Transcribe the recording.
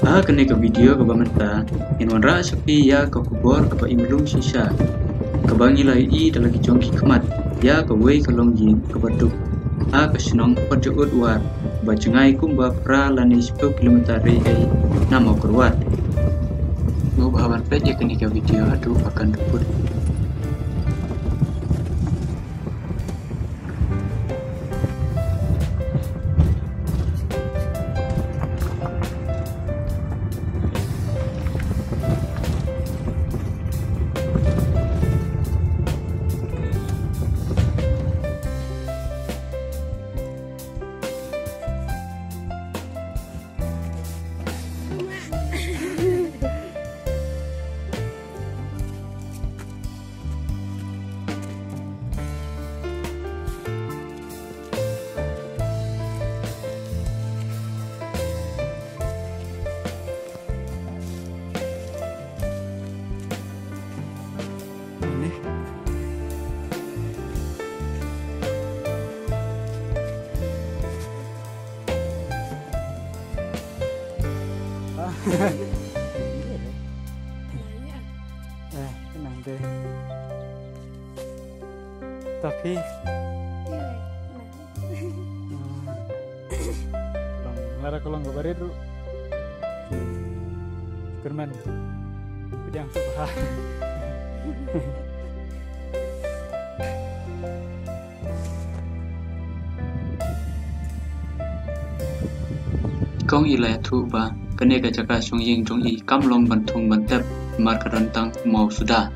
Kene ke video ke bamenta inwan ra sepi ya ke kubor ke imlung sisa ke bangi lai I dalagi jongki kemat ya ke wei ke longji ke baduk ke sinong perjut war bacengai kumba pra lani 10 km ai nama kurwat mau bahawan pet ya kene ke video aduh akan debut tenang deh. Tapi lara kalau nggak bariru Superman pedang subah. kong ilai thu ba kene ka jaka sung ying jong I kam long bantung bantep mar karantang mau sudah